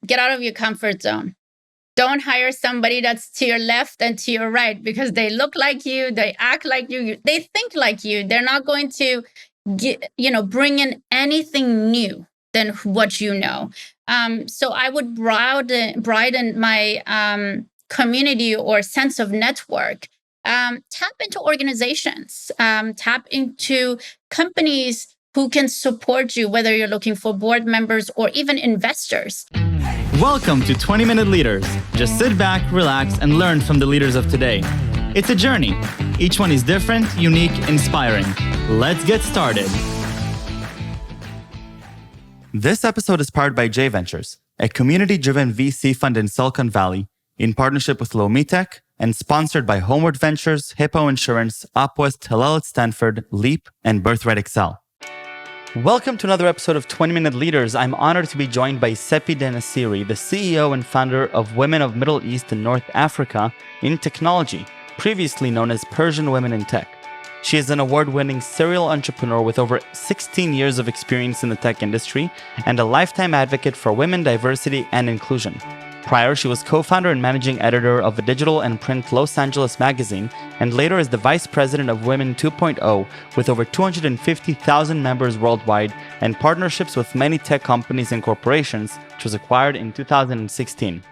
get out of your comfort zone. Don't hire somebody that's to your left and to your right because they look like you, they act like you, they think like you. They're not going to bring in anything new than what you know. So I would broaden my community or sense of network. Tap into organizations, tap into companies who can support you, whether you're looking for board members or even investors. Welcome to 20-Minute Leaders. Just sit back, relax, and learn from the leaders of today. It's a journey. Each one is different, unique, inspiring. Let's get started. This episode is powered by J Ventures, a community-driven VC fund in Silicon Valley, in partnership with MENA, and sponsored by Homeward Ventures, Hippo Insurance, Upwest, Hillel at Stanford, Leap, and Birthright Excel. Welcome to another episode of 20-Minute Leaders. I'm honored to be joined by Sepideh Nasiri, the CEO and founder of Women of Middle East and North Africa in Technology, previously known as Persian Women in Tech. She is an award-winning serial entrepreneur with over 16 years of experience in the tech industry and a lifetime advocate for women, diversity, and inclusion. Prior, she was co-founder and managing editor of a digital and print Los Angeles magazine, and later is the vice president of Women 2.0 with over 250,000 members worldwide and partnerships with many tech companies and corporations, which was acquired in 2016.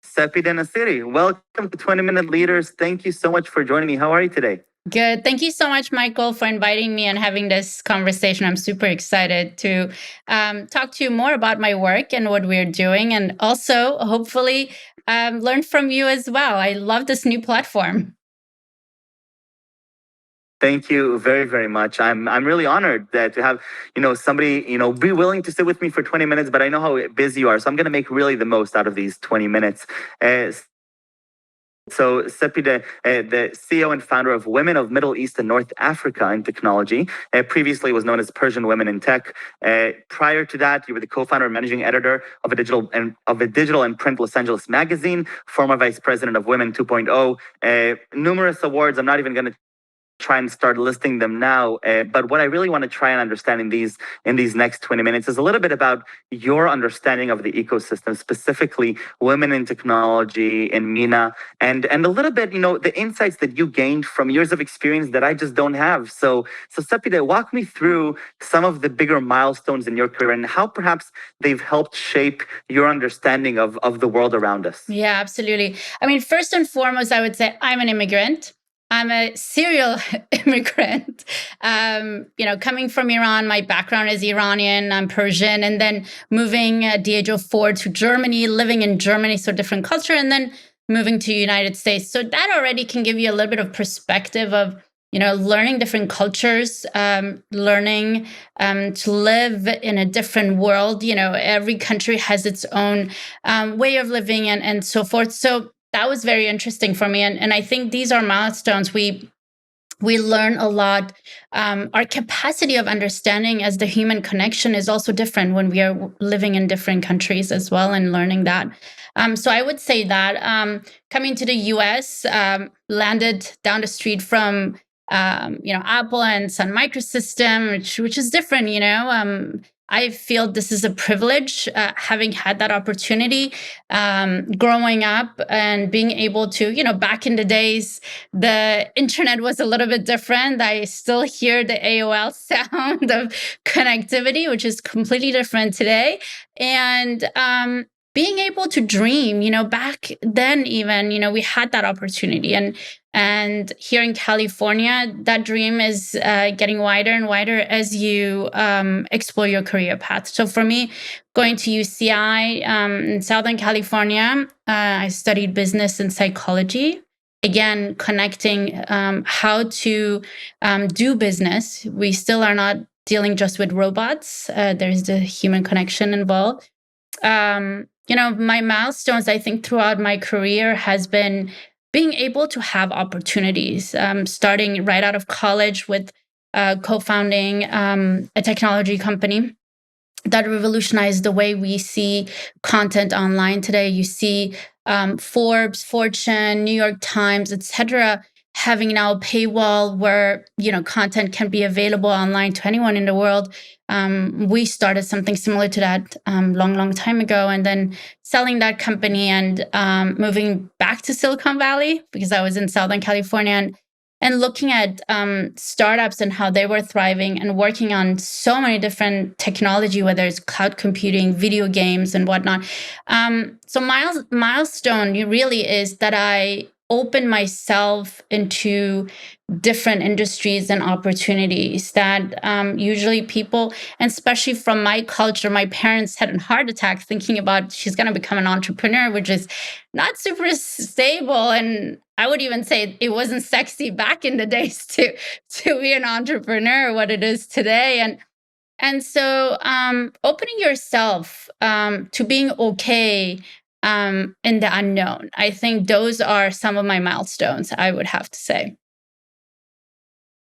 Sepideh Nasiri, welcome to 20-Minute Leaders. Thank you so much for joining me. How are you today? Good. Thank you so much, Michael, for inviting me and having this conversation. I'm super excited to talk to you more about my work and what we're doing, and also hopefully learn from you as well. I love this new platform. Thank you very, very much. I'm really honored that to have, somebody, be willing to sit with me for 20 minutes, but I know how busy you are. So I'm going to make really the most out of these 20 minutes. So Sepideh, the CEO and founder of Women of Middle East and North Africa in Technology, previously was known as Persian Women in Tech. Prior to that, you were the co-founder and managing editor of a digital and print Los Angeles magazine, former vice president of Women 2.0, numerous awards. I'm not even going to try and start listing them now. But what I really want to try and understand in these next 20 minutes is a little bit about your understanding of the ecosystem, specifically women in technology in MENA, and a little bit, the insights that you gained from years of experience that I just don't have. So Sepideh, walk me through some of the bigger milestones in your career and how perhaps they've helped shape your understanding of the world around us. Yeah, absolutely. I mean, first and foremost, I would say I'm an immigrant. I'm a serial immigrant. Coming from Iran, my background is Iranian, I'm Persian, and then moving at the age of 4 to Germany, living in Germany, so different culture, and then moving to the United States. So that already can give you a little bit of perspective of, learning different cultures, learning to live in a different world. Every country has its own way of living and so forth. So that was very interesting for me. And I think these are milestones. We learn a lot. Our capacity of understanding as the human connection is also different when we are living in different countries as well and learning that. So I would say that coming to the US, landed down the street from Apple and Sun Microsystem, which is different, I feel this is a privilege, having had that opportunity, growing up and being able to, back in the days, the internet was a little bit different. I still hear the AOL sound of connectivity, which is completely different today. And being able to dream, back then even, we had that opportunity. And here in California, that dream is getting wider and wider as you explore your career path. So for me, going to UCI in Southern California, I studied business and psychology. Again, connecting how to do business. We still are not dealing just with robots. There's the human connection involved. My milestones, I think, throughout my career has been being able to have opportunities, starting right out of college with co-founding a technology company that revolutionized the way we see content online today. You see Forbes, Fortune, New York Times, etc., having now a paywall where, content can be available online to anyone in the world. We started something similar to that long time ago, and then selling that company and moving back to Silicon Valley because I was in Southern California and looking at startups and how they were thriving and working on so many different technology, whether it's cloud computing, video games, and whatnot. So Milestone really is that I open myself into different industries and opportunities that usually people, and especially from my culture, my parents had a heart attack thinking about she's going to become an entrepreneur, which is not super stable. And I would even say it wasn't sexy back in the days to be an entrepreneur, what it is today. And so opening yourself to being okay in the unknown. I think those are some of my milestones, I would have to say.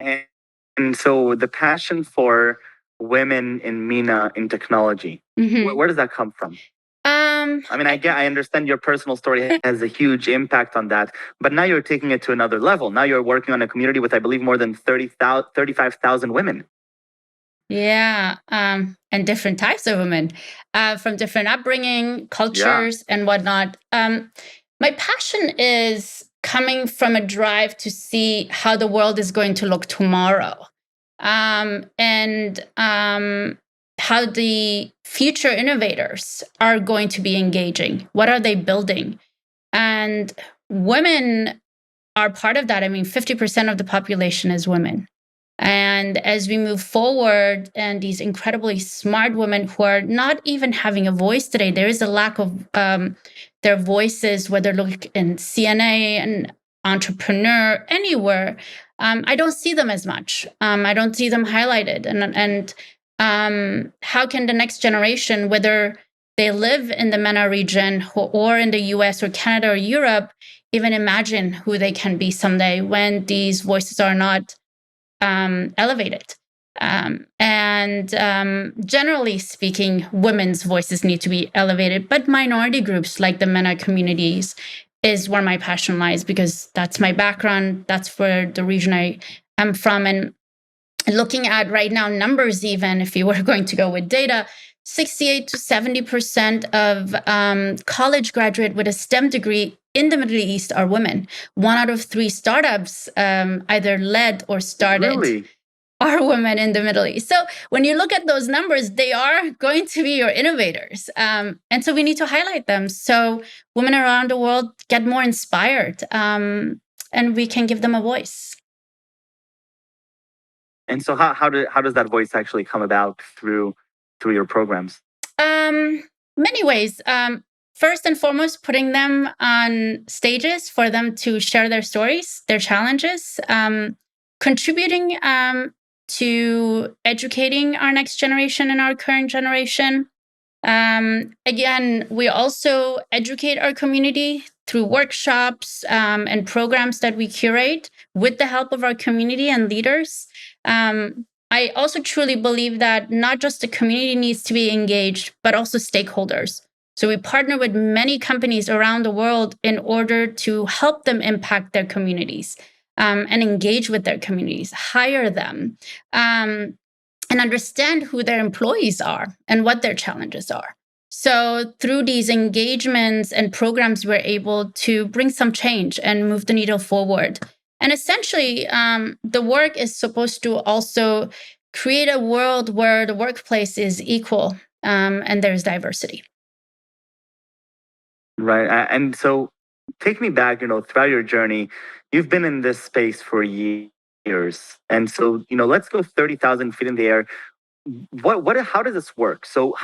And so the passion for women in MENA in technology, where does that come from? I understand your personal story has a huge impact on that, but now you're taking it to another level. Now you're working on a community with, I believe, more than 35,000 women. Yeah, and different types of women from different upbringing, cultures, and whatnot. My passion is coming from a drive to see how the world is going to look tomorrow, and how the future innovators are going to be engaging. What are they building? And women are part of that. 50% of the population is women. And as we move forward, and these incredibly smart women who are not even having a voice today, there is a lack of their voices, whether look in CNA and entrepreneur, anywhere. I don't see them as much. I don't see them highlighted. And how can the next generation, whether they live in the MENA region or in the US or Canada or Europe, even imagine who they can be someday when these voices are not elevated? Generally speaking, women's voices need to be elevated, but minority groups like the MENA communities is where my passion lies, because that's my background. That's where the region I am from. And looking at right now numbers, even if you were going to go with data, 68 to 70% of college graduate with a STEM degree in the Middle East are women. 1 out of 3 startups either led or started are women in the Middle East. So when you look at those numbers, they are going to be your innovators. And so we need to highlight them so women around the world get more inspired, and we can give them a voice. And so how does that voice actually come about through your programs? Many ways. First and foremost, putting them on stages for them to share their stories, their challenges, contributing to educating our next generation and our current generation. Again, we also educate our community through workshops and programs that we curate with the help of our community and leaders. I also truly believe that not just the community needs to be engaged, but also stakeholders. So we partner with many companies around the world in order to help them impact their communities and engage with their communities, hire them, and understand who their employees are and what their challenges are. So through these engagements and programs, we're able to bring some change and move the needle forward. And essentially, the work is supposed to also create a world where the workplace is equal and there's diversity. Right. And so take me back, throughout your journey, you've been in this space for years. And so, let's go 30,000 feet in the air. How does this work? So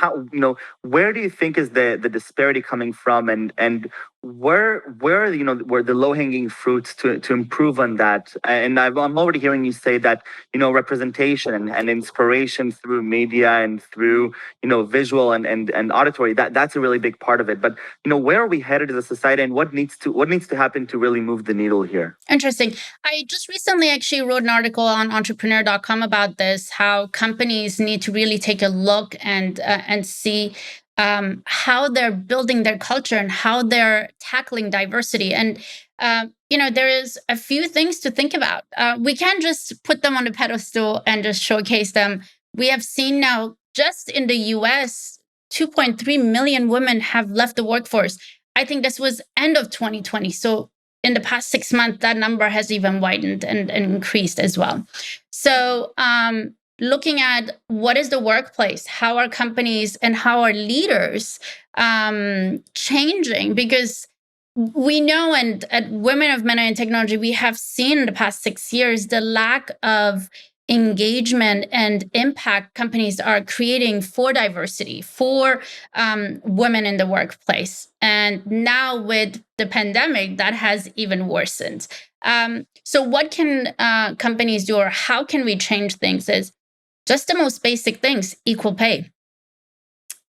where do you think is the disparity coming from, and where are the low-hanging fruits to improve on that? And I'm already hearing you say that representation and inspiration through media and through visual and auditory, that's a really big part of it. But where are we headed as a society, and what needs to happen to really move the needle here? Interesting. I just recently actually wrote an article on entrepreneur.com about this, how companies need to really take a look and see how they're building their culture and how they're tackling diversity. And there is a few things to think about. We can't just put them on a pedestal and just showcase them. We have seen now, just in the US, 2.3 million women have left the workforce. I think this was end of 2020. So in the past 6 months, that number has even widened and increased as well. So looking at what is the workplace, how are companies and how are leaders changing? Because we know, and at Women of MENA in Technology, we have seen in the past 6 years the lack of engagement and impact companies are creating for diversity, for women in the workplace. And now with the pandemic, that has even worsened. So what can companies do, or how can we change things? Is just the most basic things: equal pay.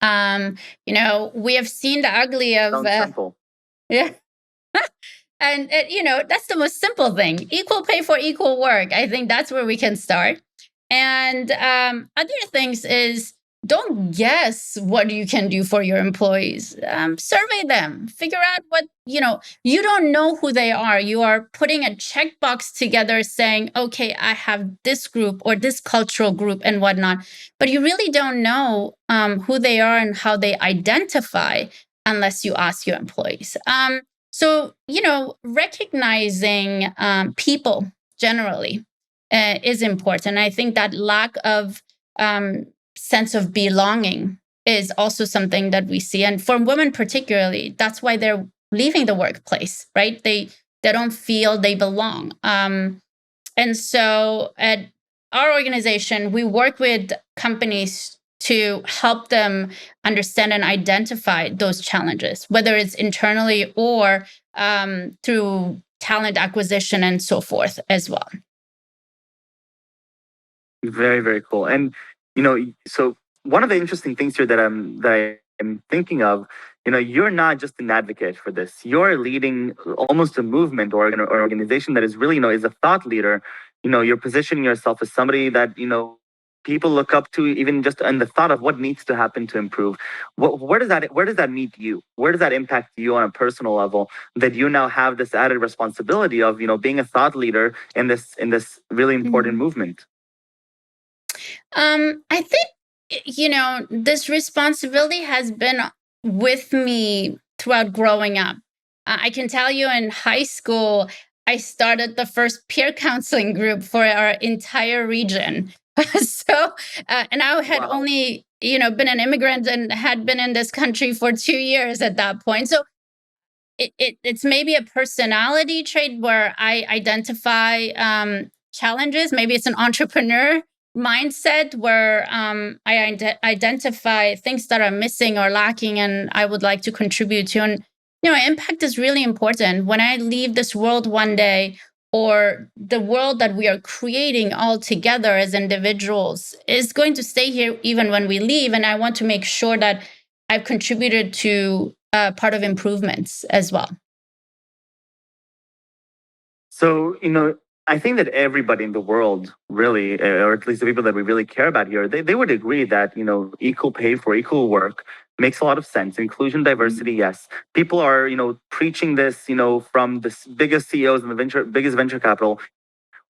We have seen the ugly of Sounds simple. Yeah. And that's the most simple thing: equal pay for equal work. I think that's where we can start. And other things is, don't guess what you can do for your employees. Survey them, figure out what, you don't know who they are. You are putting a checkbox together saying, okay, I have this group or this cultural group and whatnot, but you really don't know who they are and how they identify unless you ask your employees. So, recognizing people generally is important. I think that lack of sense of belonging is also something that we see. And for women particularly, that's why they're leaving the workplace, right? They don't feel they belong. And so at our organization, we work with companies to help them understand and identify those challenges, whether it's internally or through talent acquisition and so forth as well. Very, very cool. And so one of the interesting things here that I am thinking of, you're not just an advocate for this. You're leading almost a movement or an organization that is really, is a thought leader. You're positioning yourself as somebody that people look up to, even just in the thought of what needs to happen to improve. Where does that meet you? Where does that impact you on a personal level, that you now have this added responsibility of being a thought leader in this really important movement? I think, this responsibility has been with me throughout growing up. I can tell you, in high school, I started the first peer counseling group for our entire region. And I had only, been an immigrant and had been in this country for 2 years at that point. So it's maybe a personality trait where I identify challenges. Maybe it's an entrepreneur mindset where I identify things that are missing or lacking and I would like to contribute to. And, impact is really important. When I leave this world one day, or the world that we are creating all together as individuals is going to stay here even when we leave. And I want to make sure that I've contributed to part of improvements as well. So, I think that everybody in the world really, or at least the people that we really care about here, they would agree that, equal pay for equal work makes a lot of sense. Inclusion, diversity, yes. People are, preaching this, from the biggest CEOs and the biggest venture capital.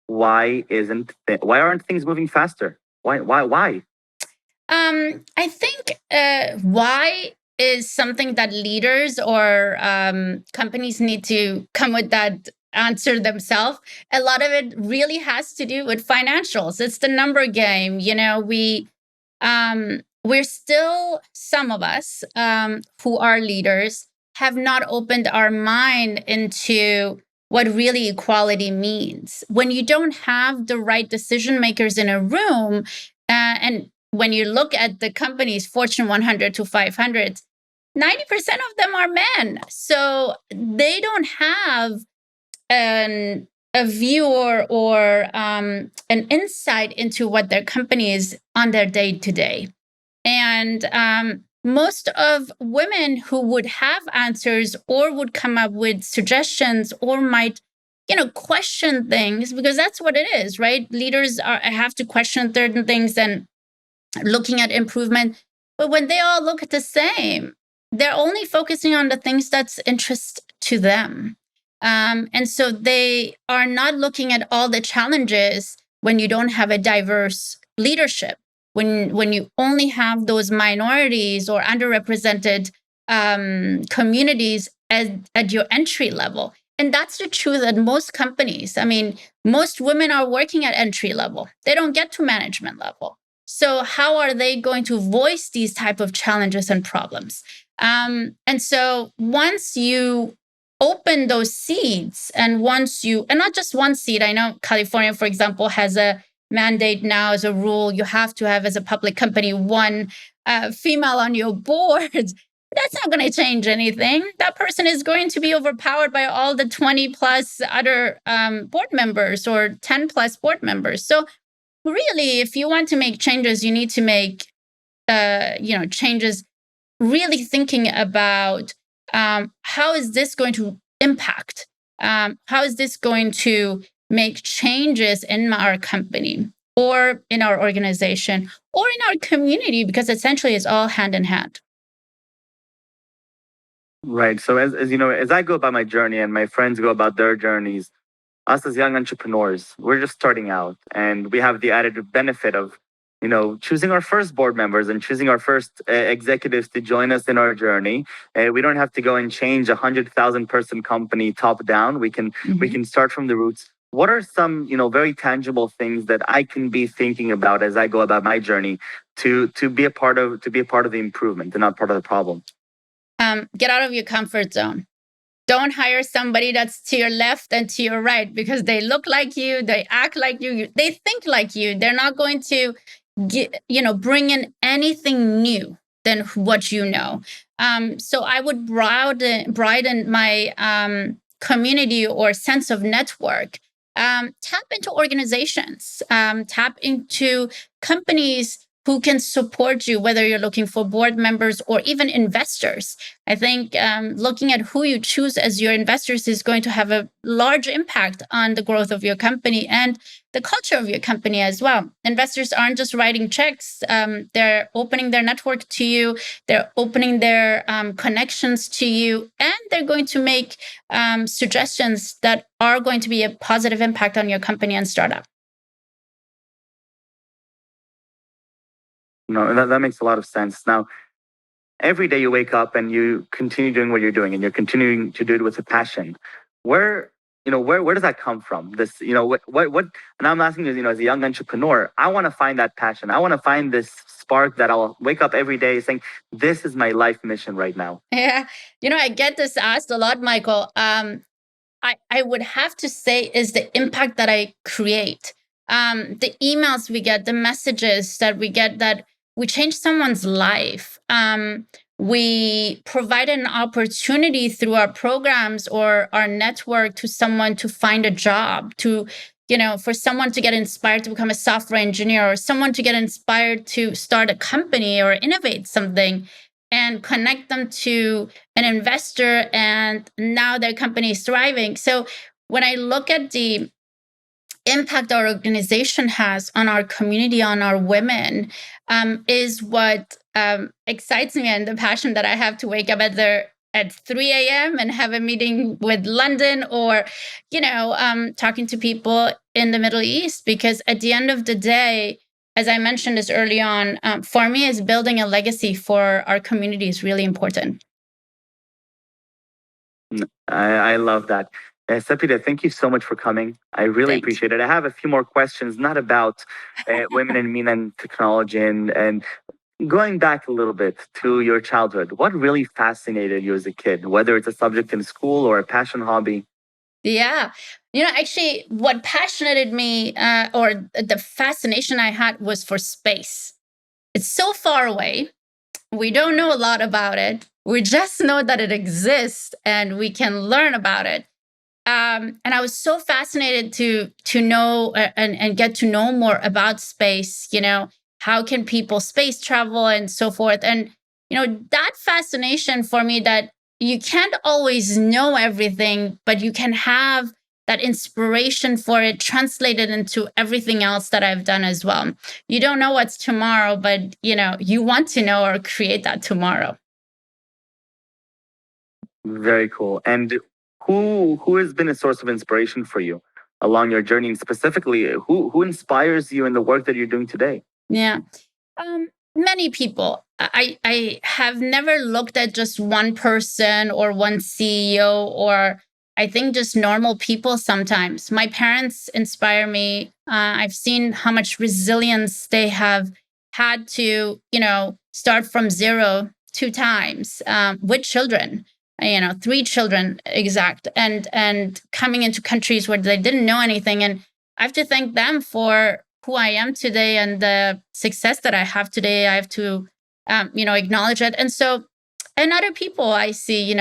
Why aren't things moving faster? Why? I think why is something that leaders or companies need to come with that answer themselves. A lot of it really has to do with financials. It's the number game. We're still, some of us who are leaders have not opened our mind into what really equality means. When you don't have the right decision makers in a room, and when you look at the companies, Fortune 100 to 500, 90% of them are men. So they don't have a view or an insight into what their company is on their day-to-day. And most of women who would have answers or would come up with suggestions or might, question things, because that's what it is, right? Leaders have to question certain things and looking at improvement. But when they all look the same, they're only focusing on the things that's interest to them. And so they are not looking at all the challenges when you don't have a diverse leadership, when you only have those minorities or underrepresented communities at your entry level. And that's the truth at most companies. I mean, most women are working at entry level. They don't get to management level. So how are they going to voice these type of challenges and problems? And so once you open those seeds, and not just one seed, I know California, for example, has a mandate now as a rule, you have to have, as a public company, one female on your board. That's not going to change anything. That person is going to be overpowered by all the 20 plus other board members or 10 plus board members. So really, if you want to make changes, you need to make changes really thinking about how is this going to impact? How is this going to make changes in our company or in our organization or in our community? Because essentially it's all hand in hand. Right. So as you know, as I go about my journey and my friends go about their journeys, us as young entrepreneurs, we're just starting out, and we have the added benefit of, choosing our first board members and choosing our first executives to join us in our journey. We don't have to go and change 100,000 person company top down. We can start from the roots. What are some very tangible things that I can be thinking about as I go about my journey to be a part of the improvement and not part of the problem? Get out of your comfort zone. Don't hire somebody that's to your left and to your right because they look like you, they act like you, they think like you. They're not going to bring in anything new than what you know. So I would broaden my community or sense of network. Tap into organizations, tap into companies who can support you, whether you're looking for board members or even investors. I think looking at who you choose as your investors is going to have a large impact on the growth of your company and the culture of your company as well. Investors aren't just writing checks. They're opening their network to you. They're opening their connections to you. And they're going to make suggestions that are going to be a positive impact on your company and startup. No, that makes a lot of sense. Now, every day you wake up and you continue doing what you're doing, and you're continuing to do it with a passion. Where does that come from? This, what, and I'm asking you, as a young entrepreneur, I want to find that passion. I want to find this spark that I'll wake up every day saying, this is my life mission right now. Yeah. I get this asked a lot, Michael. I would have to say is the impact that I create. The emails we get, the messages that we get, that we change someone's life. We provide an opportunity through our programs or our network to someone to find a job, for someone to get inspired to become a software engineer, or someone to get inspired to start a company or innovate something, and connect them to an investor, and now their company is thriving. So when I look at the impact our organization has on our community, on our women, is what excites me, and the passion that I have to wake up at 3 a.m. and have a meeting with London, or talking to people in the Middle East. Because at the end of the day, as I mentioned this early on, for me, is building a legacy for our community is really important. I love that. Sepideh, thank you so much for coming. I really appreciate it. I have a few more questions, not about women in MENA and technology, and going back a little bit to your childhood. What really fascinated you as a kid, whether it's a subject in school or a passion hobby? Yeah. Actually, what passionated me or the fascination I had was for space. It's so far away. We don't know a lot about it. We just know that it exists and we can learn about it. And I was so fascinated to know and get to know more about space. How can people space travel and so forth? And that fascination for me, that you can't always know everything, but you can have that inspiration for it translated into everything else that I've done as well. You don't know what's tomorrow, but you want to know or create that tomorrow. Very cool. And who has been a source of inspiration for you along your journey? And specifically, who inspires you in the work that you're doing today? Yeah. Many people. I have never looked at just one person or one CEO, or I think just normal people sometimes. My parents inspire me. I've seen how much resilience they have had to, start from zero 2 times with children. 3 children exact, and coming into countries where they didn't know anything. And I have to thank them for who I am today and the success that I have today. I have to, acknowledge it. And other people I see,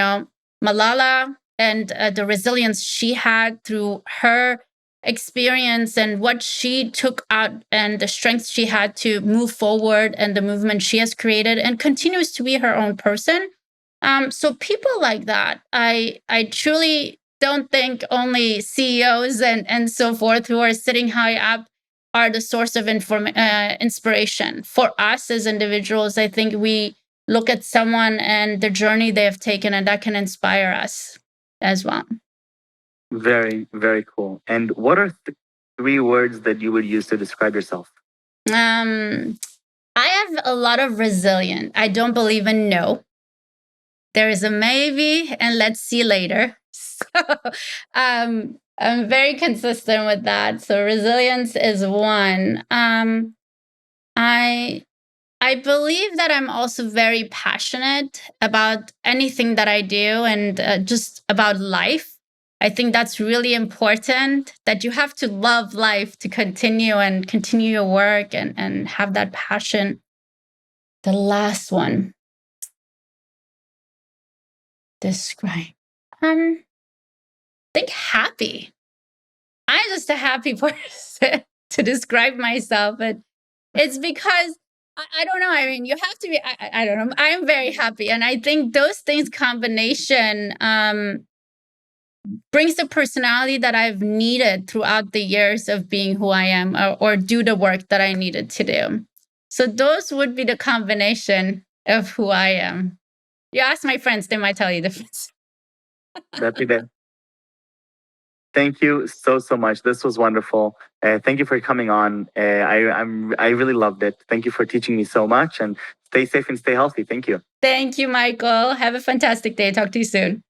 Malala and the resilience she had through her experience and what she took out and the strength she had to move forward and the movement she has created and continues to be her own person. So people like that, I truly don't think only CEOs and so forth who are sitting high up are the source of inspiration. For us as individuals, I think we look at someone and the journey they have taken, and that can inspire us as well. Very, very cool. And what are 3 words that you would use to describe yourself? I have a lot of resilience. I don't believe in no. There is a maybe, and let's see later. So I'm very consistent with that. So resilience is one. I believe that I'm also very passionate about anything that I do and just about life. I think that's really important, that you have to love life to continue your work and have that passion. The last one. Describe. I think happy. I'm just a happy person to describe myself, but it's because I don't know. I mean, you have to be. I don't know. I'm very happy, and I think those things combination brings the personality that I've needed throughout the years of being who I am, or do the work that I needed to do. So those would be the combination of who I am. You ask my friends, they might tell you the difference. Sepideh, thank you so much. This was wonderful. Thank you for coming on. I really loved it. Thank you for teaching me so much, and stay safe and stay healthy. Thank you. Thank you, Michael. Have a fantastic day. Talk to you soon.